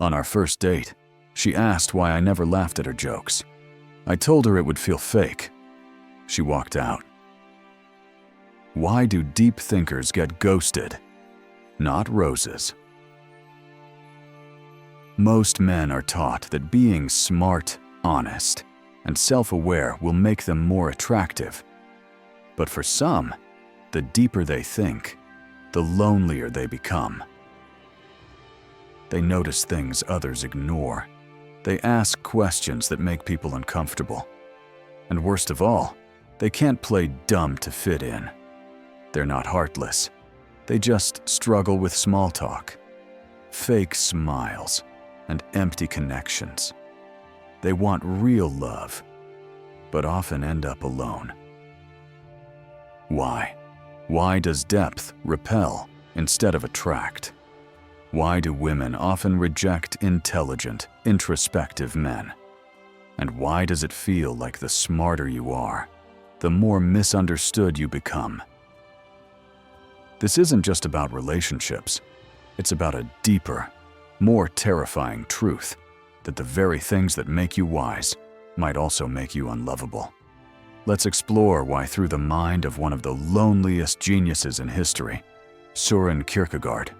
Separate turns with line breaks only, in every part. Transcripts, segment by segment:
On our first date, she asked why I never laughed at her jokes. I told her it would feel fake. She walked out. Why do deep thinkers get ghosted? Not roses. Most men are taught that being smart, honest, and self-aware will make them more attractive. But for some, the deeper they think, the lonelier they become. They notice things others ignore. They ask questions that make people uncomfortable. And worst of all, they can't play dumb to fit in. They're not heartless. They just struggle with small talk, fake smiles, and empty connections. They want real love, but often end up alone. Why? Why does depth repel instead of attract? Why do women often reject intelligent, introspective men? And why does it feel like the smarter you are, the more misunderstood you become? This isn't just about relationships. It's about a deeper, more terrifying truth that the very things that make you wise might also make you unlovable. Let's explore why through the mind of one of the loneliest geniuses in history, Søren Kierkegaard.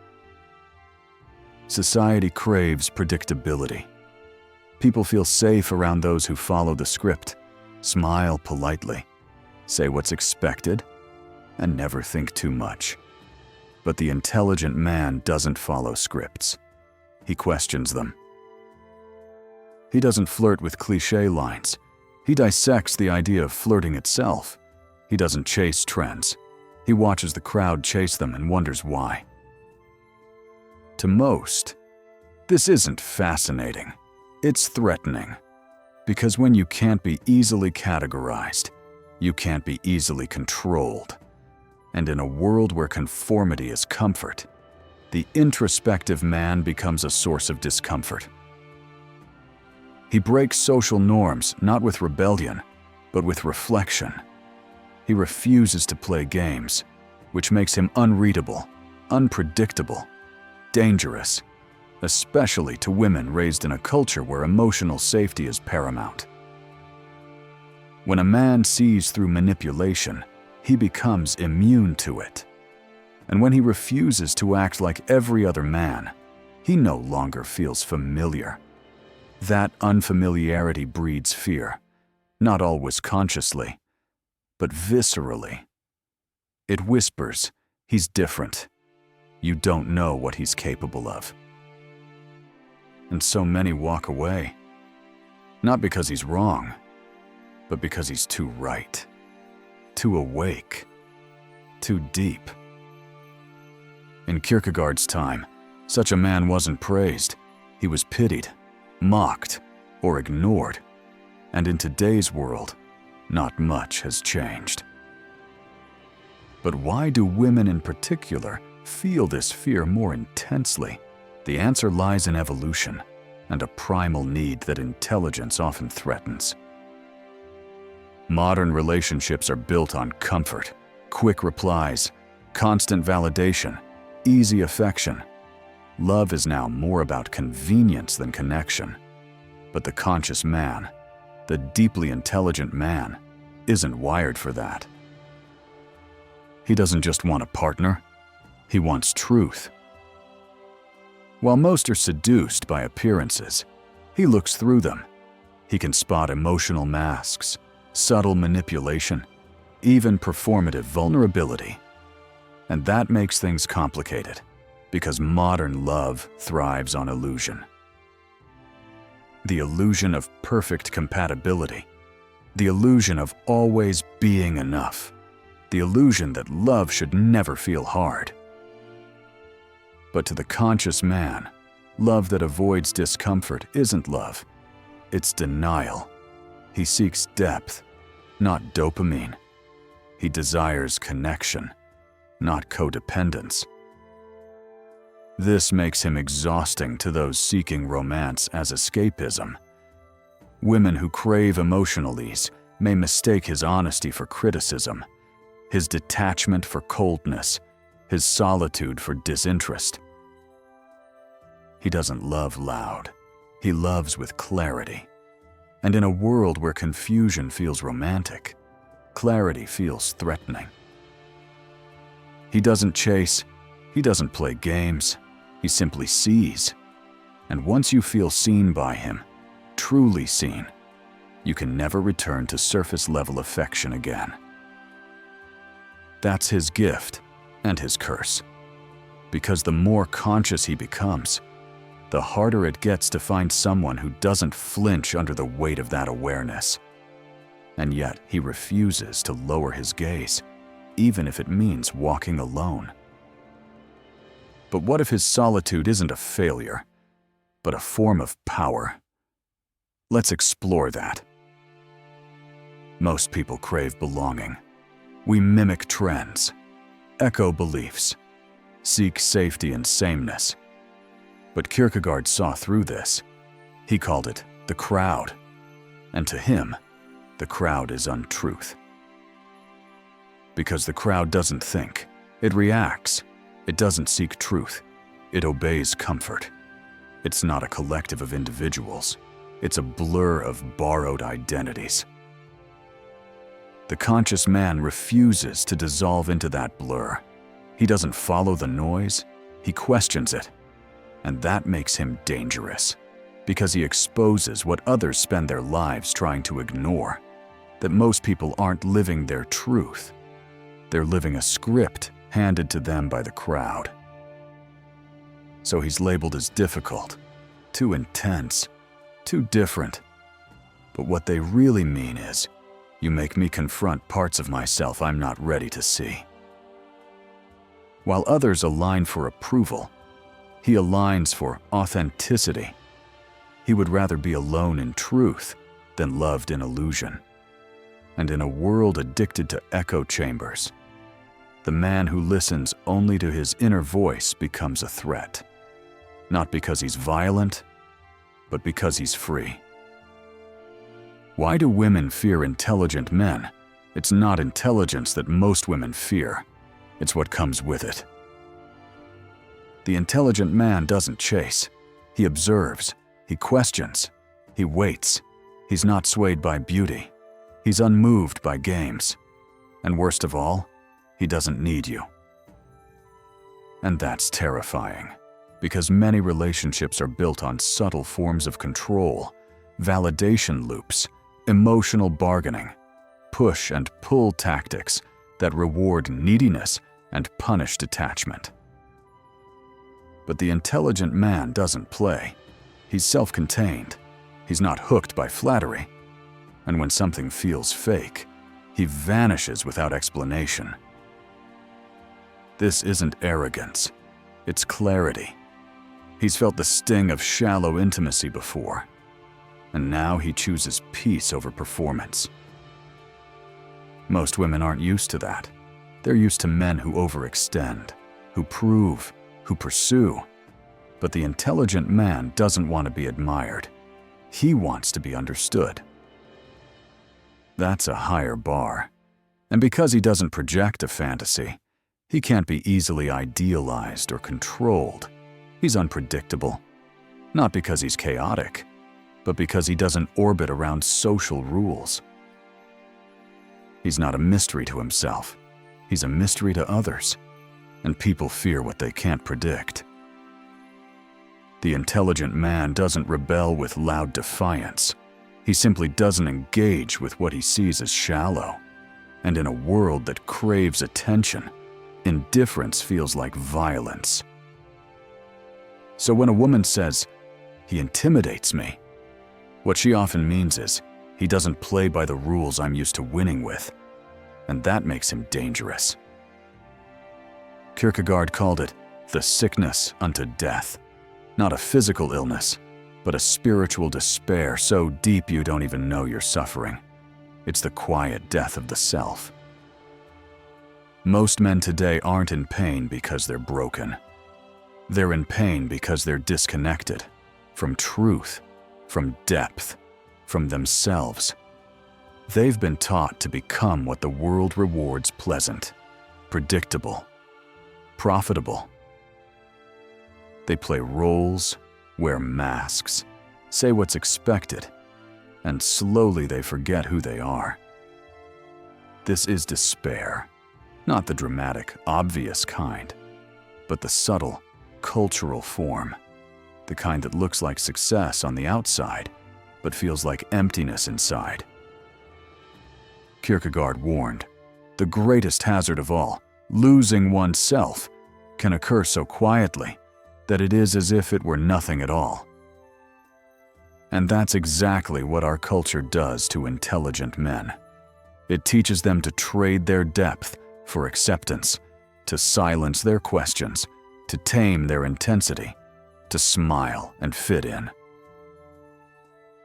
Society craves predictability. People feel safe around those who follow the script, smile politely, say what's expected, and never think too much. But the intelligent man doesn't follow scripts. He questions them. He doesn't flirt with cliché lines. He dissects the idea of flirting itself. He doesn't chase trends. He watches the crowd chase them and wonders why. To most, this isn't fascinating. It's threatening. Because when you can't be easily categorized, you can't be easily controlled. And in a world where conformity is comfort, the introspective man becomes a source of discomfort. He breaks social norms not with rebellion, but with reflection. He refuses to play games, which makes him unreadable, unpredictable, dangerous, especially to women raised in a culture where emotional safety is paramount. When a man sees through manipulation, he becomes immune to it. And when he refuses to act like every other man, he no longer feels familiar. That unfamiliarity breeds fear, not always consciously, but viscerally. It whispers, he's different. You don't know what he's capable of. And so many walk away, not because he's wrong, but because he's too right, too awake, too deep. In Kierkegaard's time, such a man wasn't praised. He was pitied, mocked, or ignored. And in today's world, not much has changed. But why do women in particular feel this fear more intensely? The answer lies in evolution and a primal need that intelligence often threatens. Modern relationships are built on comfort, quick replies, constant validation, easy affection. Love is now more about convenience than connection. But the conscious man, the deeply intelligent man, isn't wired for that. He doesn't just want a partner, he wants truth. While most are seduced by appearances, he looks through them. He can spot emotional masks, subtle manipulation, even performative vulnerability. And that makes things complicated, because modern love thrives on illusion. The illusion of perfect compatibility, the illusion of always being enough, the illusion that love should never feel hard. But to the conscious man, love that avoids discomfort isn't love, it's denial. He seeks depth, not dopamine. He desires connection, not codependence. This makes him exhausting to those seeking romance as escapism. Women who crave emotional ease may mistake his honesty for criticism, his detachment for coldness, his solitude for disinterest. He doesn't love loud. He loves with clarity. And in a world where confusion feels romantic, clarity feels threatening. He doesn't chase. He doesn't play games. He simply sees. And once you feel seen by him, truly seen, you can never return to surface-level affection again. That's his gift and his curse. Because the more conscious he becomes, the harder it gets to find someone who doesn't flinch under the weight of that awareness. And yet he refuses to lower his gaze, even if it means walking alone. But what if his solitude isn't a failure, but a form of power? Let's explore that. Most people crave belonging. We mimic trends, echo beliefs, seek safety and sameness. But Kierkegaard saw through this. He called it the crowd. And to him, the crowd is untruth. Because the crowd doesn't think, it reacts. It doesn't seek truth. It obeys comfort. It's not a collective of individuals. It's a blur of borrowed identities. The conscious man refuses to dissolve into that blur. He doesn't follow the noise, he questions it. And that makes him dangerous, because he exposes what others spend their lives trying to ignore, that most people aren't living their truth. They're living a script handed to them by the crowd. So he's labeled as difficult, too intense, too different. But what they really mean is, you make me confront parts of myself I'm not ready to see. While others align for approval, he aligns for authenticity. He would rather be alone in truth than loved in illusion. And in a world addicted to echo chambers, the man who listens only to his inner voice becomes a threat. Not because he's violent, but because he's free. Why do women fear intelligent men? It's not intelligence that most women fear. It's what comes with it. The intelligent man doesn't chase. He observes. He questions. He waits. He's not swayed by beauty. He's unmoved by games. And worst of all, he doesn't need you. And that's terrifying, because many relationships are built on subtle forms of control, validation loops, emotional bargaining, push and pull tactics that reward neediness and punish detachment. But the intelligent man doesn't play. He's self-contained. He's not hooked by flattery. And when something feels fake, he vanishes without explanation. This isn't arrogance. It's clarity. He's felt the sting of shallow intimacy before, and now he chooses peace over performance. Most women aren't used to that. They're used to men who overextend, who prove, who pursue. But the intelligent man doesn't want to be admired. He wants to be understood. That's a higher bar. And because he doesn't project a fantasy, he can't be easily idealized or controlled. He's unpredictable. Not because he's chaotic, but because he doesn't orbit around social rules. He's not a mystery to himself. He's a mystery to others. And people fear what they can't predict. The intelligent man doesn't rebel with loud defiance. He simply doesn't engage with what he sees as shallow. And in a world that craves attention, indifference feels like violence. So when a woman says, "He intimidates me," what she often means is, he doesn't play by the rules I'm used to winning with. And that makes him dangerous. Kierkegaard called it the sickness unto death. Not a physical illness, but a spiritual despair so deep you don't even know you're suffering. It's the quiet death of the self. Most men today aren't in pain because they're broken. They're in pain because they're disconnected from truth, from depth, from themselves. They've been taught to become what the world rewards pleasant, predictable, profitable. They play roles, wear masks, say what's expected, and slowly they forget who they are. This is despair, not the dramatic, obvious kind, but the subtle, cultural form, the kind that looks like success on the outside, but feels like emptiness inside. Kierkegaard warned, the greatest hazard of all, losing oneself, can occur so quietly that it is as if it were nothing at all. And that's exactly what our culture does to intelligent men. It teaches them to trade their depth for acceptance, to silence their questions, to tame their intensity, to smile and fit in.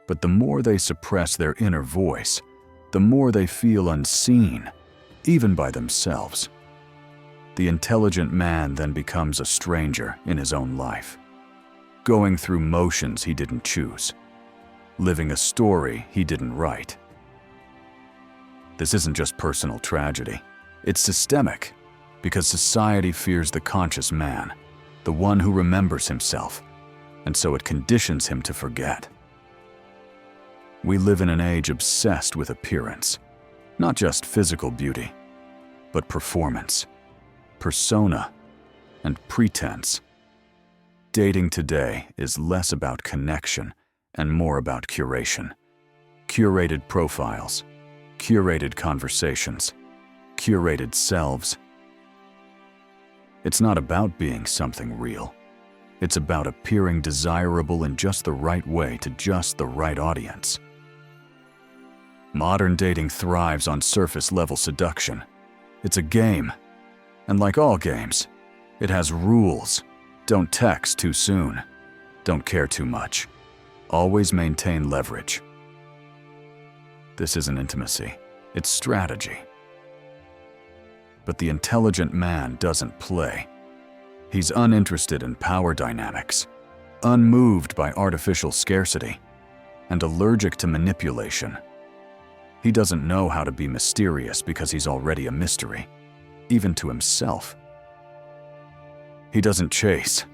But the more they suppress their inner voice, the more they feel unseen, even by themselves. The intelligent man then becomes a stranger in his own life, going through motions he didn't choose, living a story he didn't write. This isn't just personal tragedy, it's systemic, because society fears the conscious man, the one who remembers himself, and so it conditions him to forget. We live in an age obsessed with appearance, not just physical beauty, but performance, persona, and pretense. Dating today is less about connection and more about curation. Curated profiles, curated conversations, curated selves. It's not about being something real. It's about appearing desirable in just the right way to just the right audience. Modern dating thrives on surface-level seduction. It's a game, and like all games, it has rules. Don't text too soon. Don't care too much. Always maintain leverage. This isn't intimacy, it's strategy. But the intelligent man doesn't play. He's uninterested in power dynamics, unmoved by artificial scarcity, and allergic to manipulation. He doesn't know how to be mysterious because he's already a mystery, even to himself. He doesn't chase,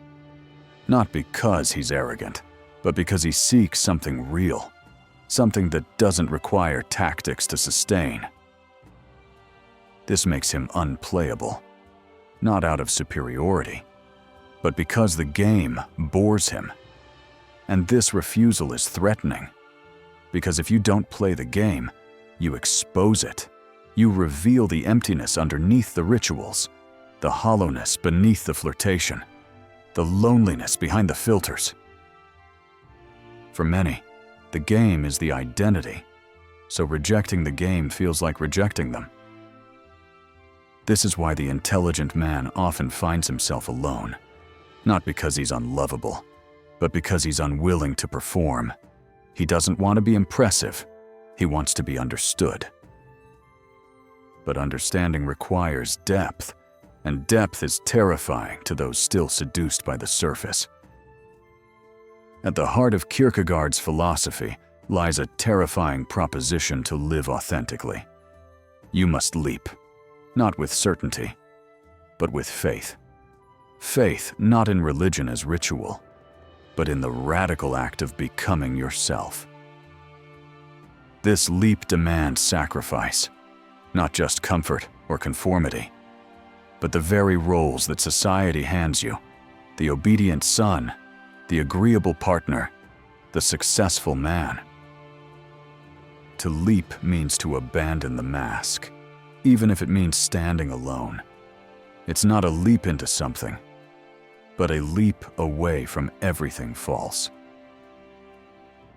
not because he's arrogant, but because he seeks something real, something that doesn't require tactics to sustain. This makes him unplayable, not out of superiority, but because the game bores him. And this refusal is threatening, because if you don't play the game, you expose it. You reveal the emptiness underneath the rituals, the hollowness beneath the flirtation, the loneliness behind the filters. For many, the game is the identity, so rejecting the game feels like rejecting them. This is why the intelligent man often finds himself alone, not because he's unlovable, but because he's unwilling to perform. He doesn't want to be impressive, he wants to be understood. But understanding requires depth, and depth is terrifying to those still seduced by the surface. At the heart of Kierkegaard's philosophy lies a terrifying proposition to live authentically. You must leap, not with certainty, but with faith. Faith not in religion as ritual, but in the radical act of becoming yourself. This leap demands sacrifice, not just comfort or conformity, but the very roles that society hands you, the obedient son, the agreeable partner, the successful man. To leap means to abandon the mask, even if it means standing alone. It's not a leap into something, but a leap away from everything false.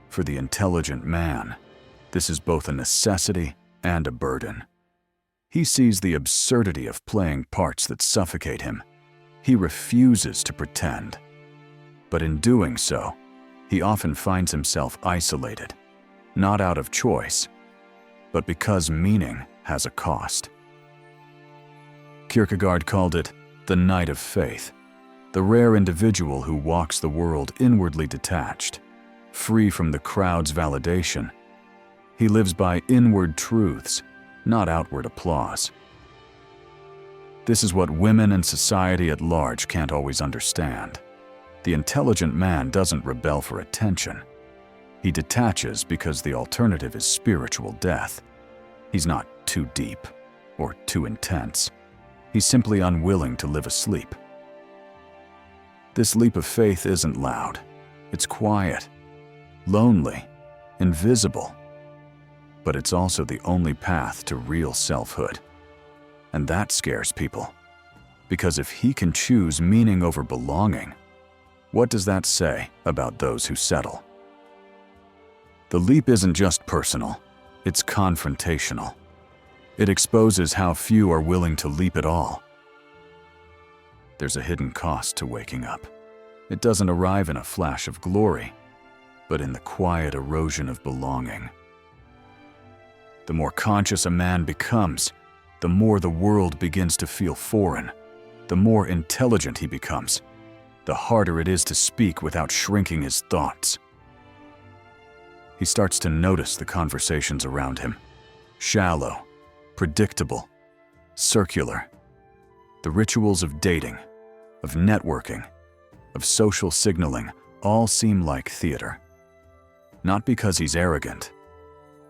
For the intelligent man, this is both a necessity and a burden. He sees the absurdity of playing parts that suffocate him. He refuses to pretend. But in doing so, he often finds himself isolated, not out of choice, but because meaning has a cost. Kierkegaard called it the knight of faith, the rare individual who walks the world inwardly detached, free from the crowd's validation. He lives by inward truths, not outward applause. This is what women and society at large can't always understand. The intelligent man doesn't rebel for attention. He detaches because the alternative is spiritual death. He's not too deep or too intense. He's simply unwilling to live asleep. This leap of faith isn't loud. It's quiet, lonely, invisible. But it's also the only path to real selfhood. And that scares people. Because if he can choose meaning over belonging, what does that say about those who settle? The leap isn't just personal, it's confrontational. It exposes how few are willing to leap at all. There's a hidden cost to waking up. It doesn't arrive in a flash of glory, but in the quiet erosion of belonging. The more conscious a man becomes, the more the world begins to feel foreign. The more intelligent he becomes, the harder it is to speak without shrinking his thoughts. He starts to notice the conversations around him. Shallow, predictable, circular. The rituals of dating, of networking, of social signaling all seem like theater. Not because he's arrogant,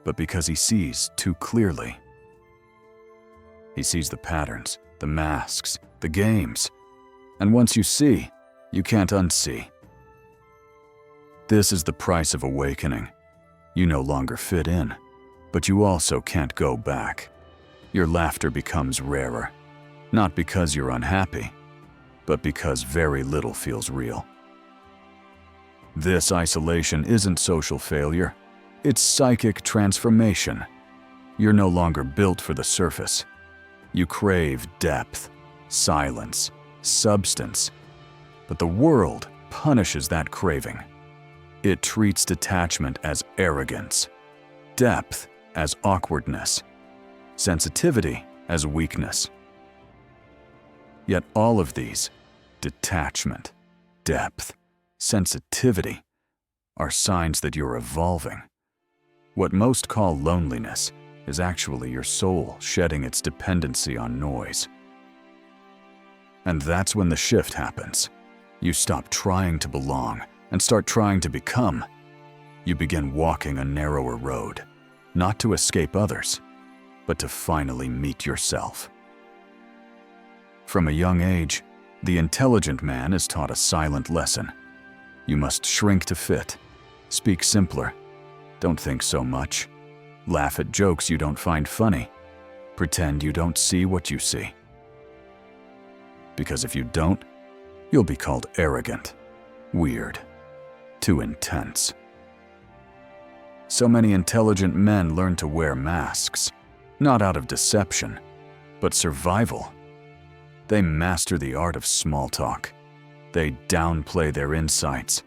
but because he sees too clearly. He sees the patterns, the masks, the games, and once you see, you can't unsee. This is the price of awakening. You no longer fit in, but you also can't go back. Your laughter becomes rarer, not because you're unhappy, but because very little feels real. This isolation isn't social failure, it's psychic transformation. You're no longer built for the surface. You crave depth, silence, substance, but the world punishes that craving. It treats detachment as arrogance, depth as awkwardness, sensitivity as weakness. Yet all of these, detachment, depth, sensitivity, are signs that you're evolving. What most call loneliness is actually your soul shedding its dependency on noise. And that's when the shift happens. You stop trying to belong and start trying to become. You begin walking a narrower road, not to escape others, but to finally meet yourself. From a young age, the intelligent man is taught a silent lesson. You must shrink to fit, speak simpler, don't think so much, laugh at jokes you don't find funny, pretend you don't see what you see. Because if you don't, you'll be called arrogant, weird, too intense. So many intelligent men learn to wear masks, not out of deception, but survival. They master the art of small talk. They downplay their insights.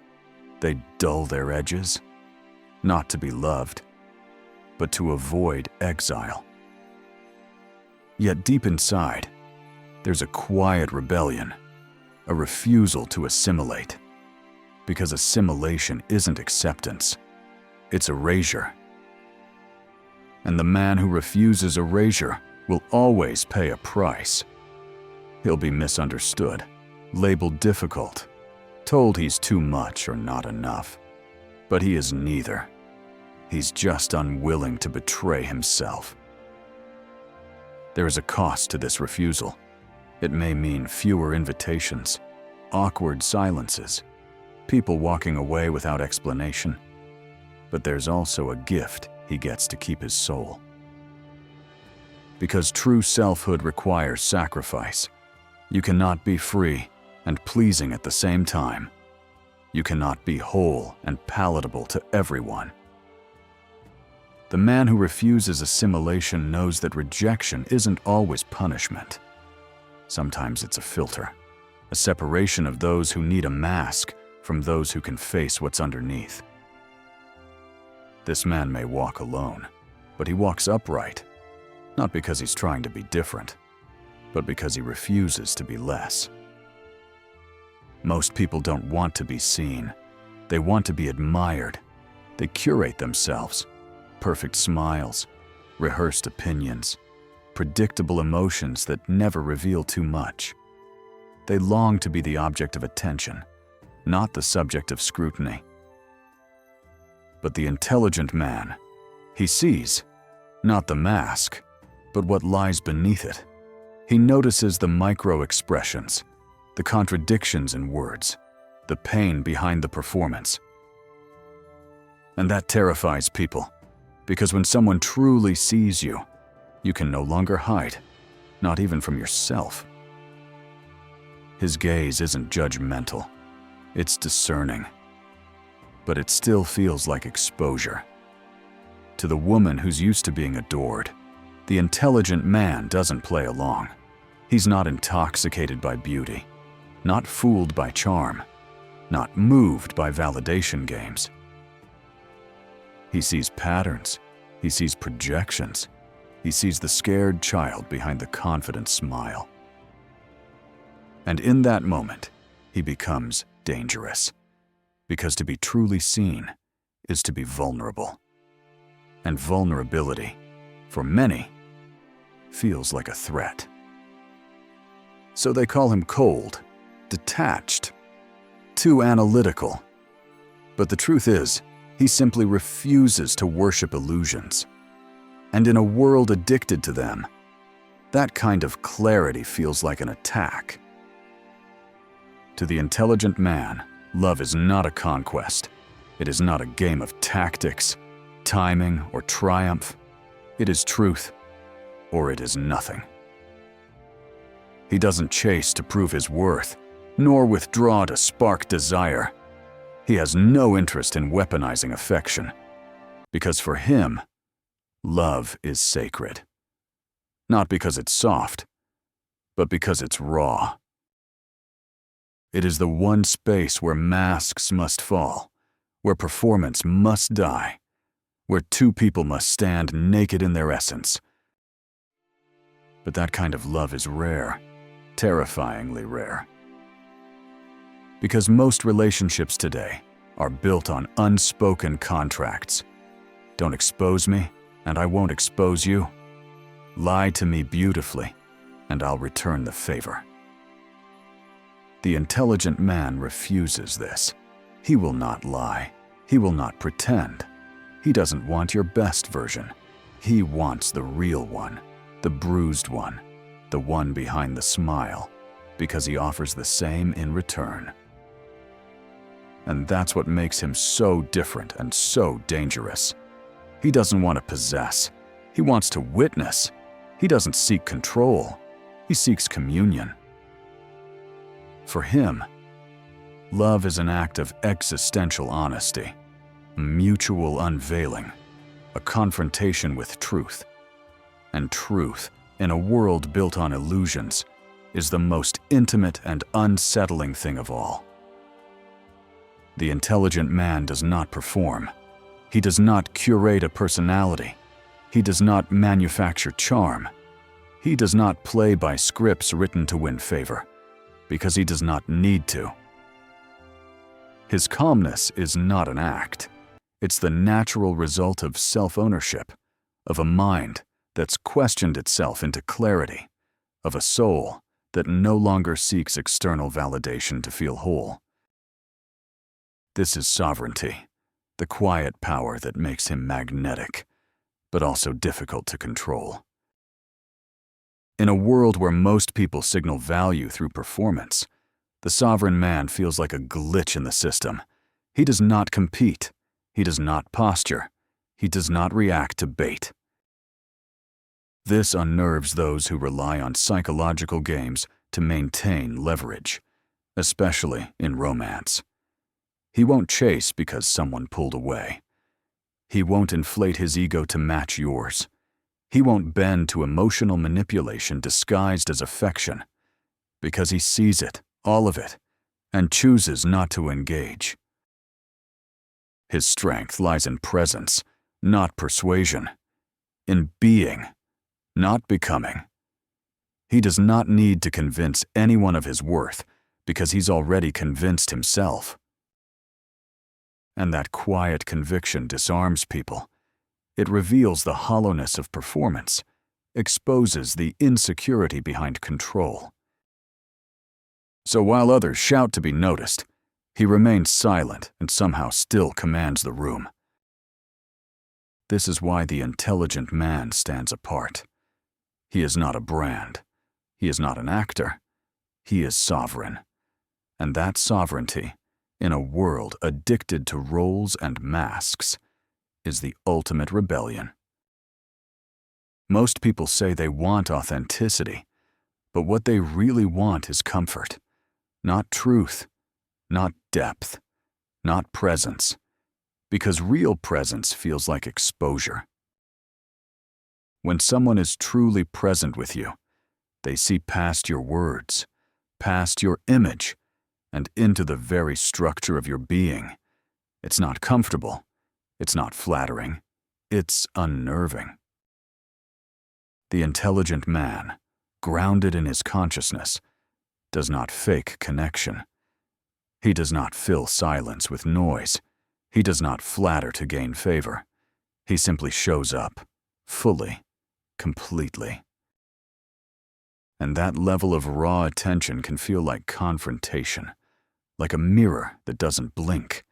They dull their edges, not to be loved, but to avoid exile. Yet deep inside, there's a quiet rebellion, a refusal to assimilate. Because assimilation isn't acceptance, it's erasure. And the man who refuses erasure will always pay a price. He'll be misunderstood, labeled difficult, told he's too much or not enough. But he is neither. He's just unwilling to betray himself. There is a cost to this refusal. It may mean fewer invitations, awkward silences, people walking away without explanation. But there's also a gift he gets to keep his soul. Because true selfhood requires sacrifice. You cannot be free and pleasing at the same time. You cannot be whole and palatable to everyone. The man who refuses assimilation knows that rejection isn't always punishment. Sometimes it's a filter, a separation of those who need a mask from those who can face what's underneath. This man may walk alone, but he walks upright, not because he's trying to be different, but because he refuses to be less. Most people don't want to be seen. They want to be admired. They curate themselves. Perfect smiles, rehearsed opinions, predictable emotions that never reveal too much. They long to be the object of attention, not the subject of scrutiny. But the intelligent man, he sees, not the mask, but what lies beneath it. He notices the micro-expressions, the contradictions in words, the pain behind the performance. And that terrifies people, because when someone truly sees you, you can no longer hide, not even from yourself. His gaze isn't judgmental, it's discerning. But it still feels like exposure. To the woman who's used to being adored, the intelligent man doesn't play along. He's not intoxicated by beauty, not fooled by charm, not moved by validation games. He sees patterns, he sees projections, he sees the scared child behind the confident smile. And in that moment, he becomes dangerous, because to be truly seen is to be vulnerable. And vulnerability, for many, feels like a threat. So they call him cold, detached, too analytical. But the truth is, he simply refuses to worship illusions. And in a world addicted to them, that kind of clarity feels like an attack. To the intelligent man, love is not a conquest. It is not a game of tactics, timing, or triumph. It is truth, or it is nothing. He doesn't chase to prove his worth, nor withdraw to spark desire. He has no interest in weaponizing affection, because for him, love is sacred. Not because it's soft, but because it's raw. It is the one space where masks must fall, where performance must die, where two people must stand naked in their essence. But that kind of love is rare, terrifyingly rare. Because most relationships today are built on unspoken contracts. Don't expose me, and I won't expose you. Lie to me beautifully, and I'll return the favor. The intelligent man refuses this. He will not lie. He will not pretend. He doesn't want your best version. He wants the real one, the bruised one, the one behind the smile, because he offers the same in return. And that's what makes him so different and so dangerous. He doesn't want to possess. He wants to witness. He doesn't seek control. He seeks communion. For him, love is an act of existential honesty, a mutual unveiling, a confrontation with truth. And truth, in a world built on illusions, is the most intimate and unsettling thing of all. The intelligent man does not perform. He does not curate a personality. He does not manufacture charm. He does not play by scripts written to win favor, because he does not need to. His calmness is not an act. It's the natural result of self-ownership, of a mind that's questioned itself into clarity, of a soul that no longer seeks external validation to feel whole. This is sovereignty, the quiet power that makes him magnetic, but also difficult to control. In a world where most people signal value through performance, the sovereign man feels like a glitch in the system. He does not compete. He does not posture. He does not react to bait. This unnerves those who rely on psychological games to maintain leverage, especially in romance. He won't chase because someone pulled away. He won't inflate his ego to match yours. He won't bend to emotional manipulation disguised as affection, because he sees it, all of it, and chooses not to engage. His strength lies in presence, not persuasion, in being, not becoming. He does not need to convince anyone of his worth because he's already convinced himself. And that quiet conviction disarms people. It reveals the hollowness of performance, exposes the insecurity behind control. So while others shout to be noticed, He remains silent and somehow still commands the room. This is why the intelligent man stands apart. He is not a brand. He is not an actor. He is sovereign. And that sovereignty, in a world addicted to roles and masks, is the ultimate rebellion. Most people say they want authenticity, but what they really want is comfort, not truth, not depth, not presence, because real presence feels like exposure. When someone is truly present with you, they see past your words, past your image, and into the very structure of your being. It's not comfortable. It's not flattering. It's unnerving. The intelligent man, grounded in his consciousness, does not fake connection. He does not fill silence with noise. He does not flatter to gain favor. He simply shows up, fully, completely. And that level of raw attention can feel like confrontation, like a mirror that doesn't blink.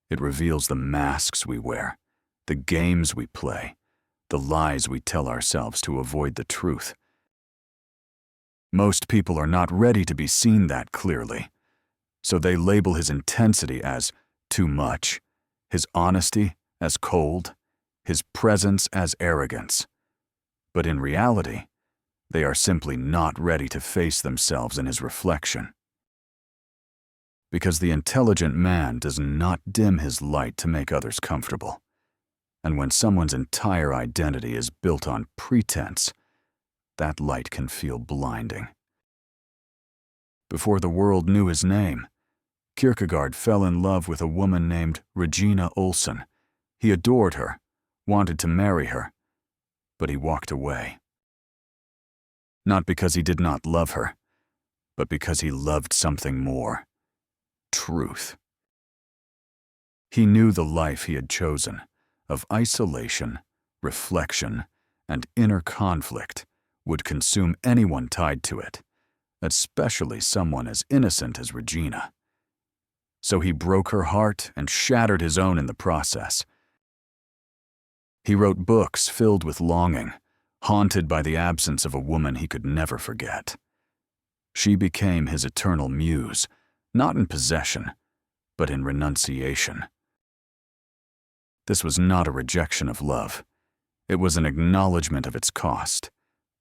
It reveals the masks we wear, the games we play, the lies we tell ourselves to avoid the truth. Most people are not ready to be seen that clearly, so they label his intensity as too much, his honesty as cold, his presence as arrogance. But in reality, they are simply not ready to face themselves in his reflection. Because the intelligent man does not dim his light to make others comfortable. And when someone's entire identity is built on pretense, that light can feel blinding. Before the world knew his name, Kierkegaard fell in love with a woman named Regina Olsen. He adored her, wanted to marry her, but he walked away. Not because he did not love her, but because he loved something more: truth. He knew the life he had chosen, of isolation, reflection, and inner conflict, would consume anyone tied to it, especially someone as innocent as Regina. So he broke her heart and shattered his own in the process. He wrote books filled with longing, haunted by the absence of a woman he could never forget. She became his eternal muse, not in possession, but in renunciation. This was not a rejection of love. It was an acknowledgement of its cost,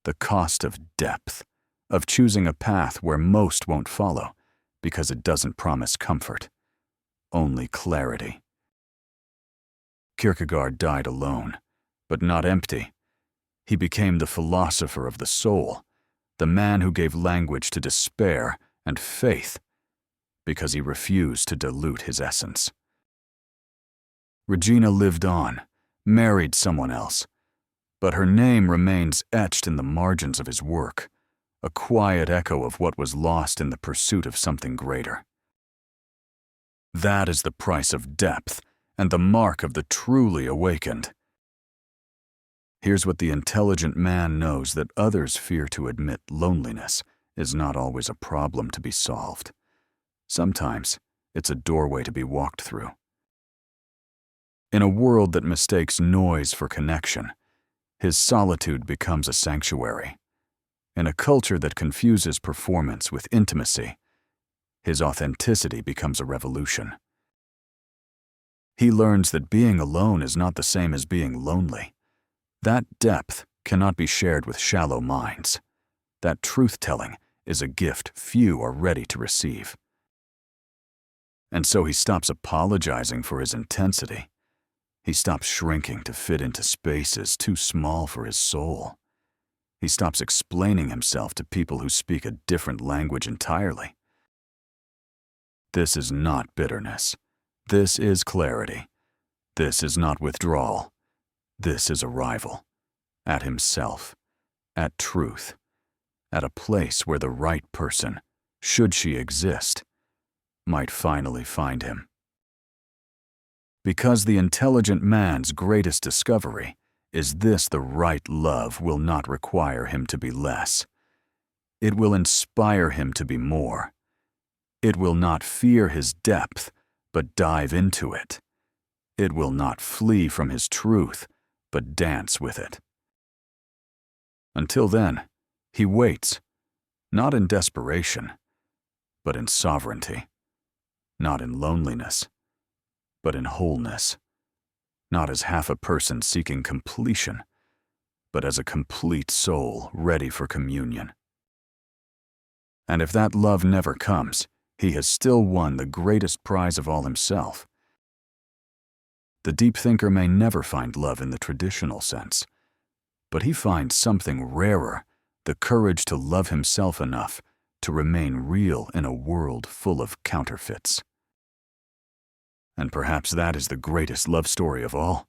the cost of depth, of choosing a path where most won't follow, because it doesn't promise comfort, only clarity. Kierkegaard died alone, but not empty. He became the philosopher of the soul, the man who gave language to despair and faith, because he refused to dilute his essence. Regina lived on, married someone else, but her name remains etched in the margins of his work, a quiet echo of what was lost in the pursuit of something greater. That is the price of depth and the mark of the truly awakened. Here's what the intelligent man knows that others fear to admit: loneliness is not always a problem to be solved. Sometimes it's a doorway to be walked through. In a world that mistakes noise for connection, his solitude becomes a sanctuary. In a culture that confuses performance with intimacy, his authenticity becomes a revolution. He learns that being alone is not the same as being lonely. That depth cannot be shared with shallow minds. That truth-telling is a gift few are ready to receive. And so he stops apologizing for his intensity. He stops shrinking to fit into spaces too small for his soul. He stops explaining himself to people who speak a different language entirely. This is not bitterness. This is clarity. This is not withdrawal. This is arrival. At himself. At truth. At a place where the right person, should she exist, might finally find him. Because the intelligent man's greatest discovery is this: the right love will not require him to be less. It will inspire him to be more. It will not fear his depth, but dive into it. It will not flee from his truth, but dance with it. Until then, he waits, not in desperation, but in sovereignty, not in loneliness, but in wholeness, not as half a person seeking completion, but as a complete soul ready for communion. And if that love never comes, he has still won the greatest prize of all himself. The deep thinker may never find love in the traditional sense, but he finds something rarer, the courage to love himself enough to remain real in a world full of counterfeits. And perhaps that is the greatest love story of all.